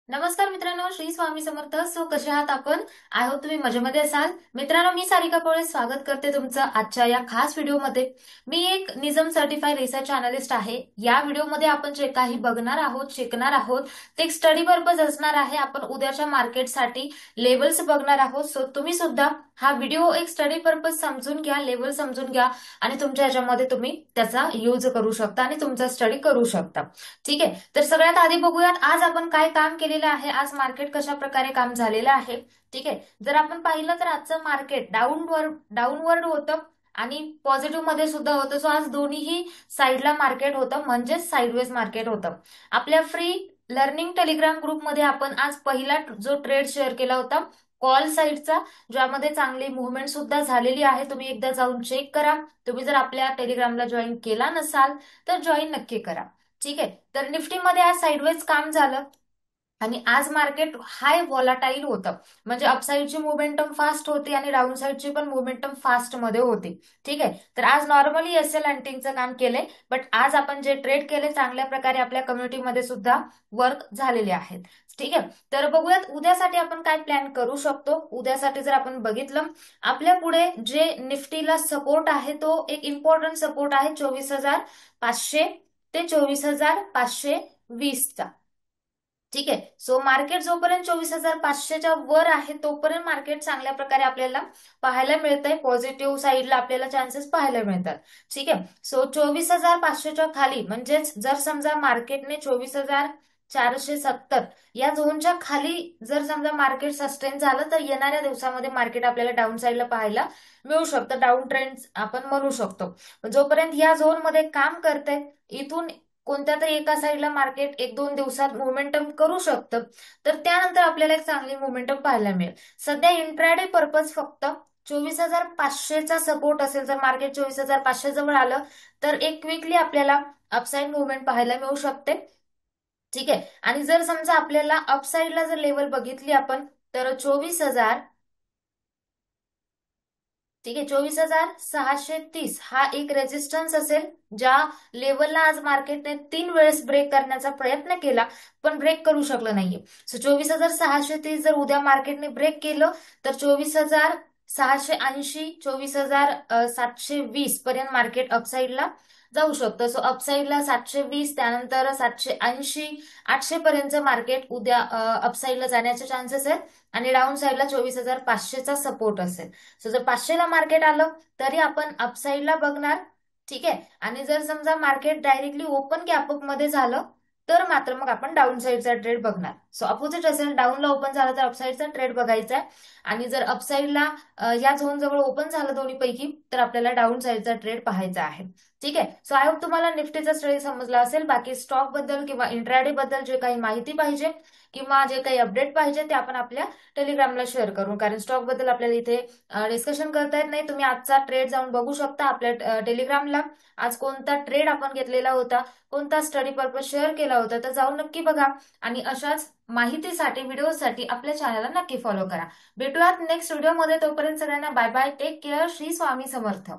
नमस्कार मित्रांनो, श्री स्वामी समर्थ. कसे आहात आपण? आय होप तुम्ही मजेमध्ये असाल. मित्रांनो, मी सारिका पोळे स्वागत करते तुमचं आजच्या या खास व्हिडिओमध्ये. मी एक निझम सर्टिफाईड रिसर्च अनालिस्ट आहे. या व्हिडिओमध्ये आपण जे काही बघणार आहोत, शिकणार आहोत, ते एक स्टडी पर्पज असणार आहे. आपण उद्याच्या मार्केटसाठी लेवल्स बघणार आहोत. तुम्ही सुद्धा हा व्हिडिओ एक स्टडी पर्पज समजून घ्या, लेवल समजून घ्या आणि तुमच्या ह्याच्यामध्ये तुम्ही त्याचा यूज करू शकता आणि तुमचा स्टडी करू शकता. ठीक आहे. तर सगळ्यात आधी बघूयात आज आपण काय काम केलेलं आहे, आज मार्केट कशा प्रकारे काम झालेलं आहे. ठीक आहे. जर आपण पाहिलं तर आजचं मार्केट डाऊनवर्ड होतं आणि पॉझिटिव्ह मध्ये सुद्धा होतं. सो आज दोन्हीही साईडला मार्केट होतं, म्हणजेच साईडवेज मार्केट होतं. आपल्या फ्री लर्निंग टेलिग्राम ग्रुपमध्ये आपण आज पहिला जो ट्रेड शेअर केला होता कॉल साईडचा, ज्यामध्ये चांगली मुवमेंट सुद्धा झालेली आहे. तुम्ही एकदा जाऊन चेक करा. तुम्ही जर आपल्या टेलिग्रामला जॉईन केला नसाल तर जॉईन नक्की करा. ठीक आहे. तर निफ्टीमध्ये आज साईडवेज काम झालं आणि आज मार्केट हाय व्हॉलाटाईल होतं. म्हणजे अपसाईडची मोमेंटम फास्ट होती आणि डाऊन साईडची पण मोमेंटम फास्ट मध्ये होती. ठीक आहे. तर आज नॉर्मली एसएल हंटिंगचं काम केलंय, बट आज आपण जे ट्रेड केले चांगल्या प्रकारे आपल्या कम्युनिटीमध्ये सुद्धा वर्क झालेले आहेत. ठीक आहे. तर बघूयात उद्यासाठी आपण काय प्लॅन करू शकतो. उद्यासाठी जर आपण बघितलं, आपल्या पुढे जे निफ्टीला सपोर्ट आहे तो एक इम्पॉर्टंट सपोर्ट आहे 24,500 ते 24,520चा. ठीक आहे. सो मार्केट जोपर्यंत 24,500च्या वर आहे तोपर्यंत मार्केट चांगल्या प्रकारे आपल्याला पाहायला मिळतंय. पॉझिटिव्ह साईडला आपल्याला चान्सेस पाहायला मिळतात. ठीक आहे. सो 24,500च्या खाली, म्हणजेच जर समजा मार्केटने 24,470 या झोनच्या खाली जर समजा मार्केट सस्टेन झालं तर येणाऱ्या दिवसामध्ये मार्केट आपल्याला डाऊन साईडला पाहायला मिळू शकतं. डाऊन ट्रेंड आपण म्हणू शकतो. जोपर्यंत या झोनमध्ये काम करते, इथून कोणत्या तरी एका साईडला मार्केट एक दोन दिवसात मोमेंटम करू शकतं, तर त्यानंतर आपल्याला एक चांगली मोमेंटम पाहायला मिळेल. सध्या इंट्राडे पर्पज फक्त 24,500चा सपोर्ट असेल, जर मार्केट 24,500 जवळ आलं तर एक क्विकली आपल्याला अपसाईड मुवमेंट पाहायला मिळू शकते. ठीक आहे. आणि जर समजा आपल्याला अपसाईडला जर लेवल बघितली आपण तर 24,000, ठीक आहे, 24,630 हा एक रेजिस्टन्स असेल, ज्या लेवलला आज मार्केटने 3 वेळेस ब्रेक करण्याचा प्रयत्न केला पण ब्रेक करू शकलं नाहीये. सो 24,630 जर उद्या मार्केटने ब्रेक केलं तर 24,680 24,720 पर्यंत मार्केट अपसाईडला जाऊ शकतं. सो अपसाईडला 720, त्यानंतर 780, 800 पर्यंत मार्केट उद्या अपसाईडला जाण्याचे चान्सेस आहेत आणि डाऊन साईडला 24,500चा सपोर्ट असेल. सो जर 500ला मार्केट आलं तरी आपण अपसाईडला बघणार. ठीक आहे. आणि जर समजा मार्केट डायरेक्टली ओपन गॅपअप मध्ये झालं तर मात्र मग आपण डाऊन साईडचा ट्रेड बघणार. सो अपोजिट असेल, डाऊनला ओपन झालं तर अपसाईडचा ट्रेड बघायचा आहे आणि जर अपसाईडला या झोन जवळ ओपन झालं दोन्हीपैकी तर आपल्याला डाऊन साईडचा ट्रेड पाहायचा आहे. ठीक आहे. सो आय होप तुम्हाला निफ्टीचा स्टडी समजला असेल. बाकी स्टॉक बद्दल किंवा इंट्राडे बद्दल जे काही माहिती पाहिजे किंवा जे काही अपडेट पाहिजे ते आपण आपल्या टेलिग्रामला शेअर करू, कारण स्टॉक बद्दल आपल्याला इथे डिस्कशन करता येत नाही. तुम्ही आजचा ट्रेड जाऊन बघू शकता आपल्या टेलिग्रामला. आज कोणता ट्रेड आपण घेतलेला होता, कोणता स्टडी पर्पज शेअर केला होता, तर जाऊन नक्की बघा आणि अशाच माहितीसाठी व्हिडिओसाठी आपल्या चॅनलला नक्की फॉलो करा. भेटूयात नेक्स्ट व्हिडिओमध्ये. तोपर्यंत सगळ्यांना bye bye, take care, Shri Swami समर्थ.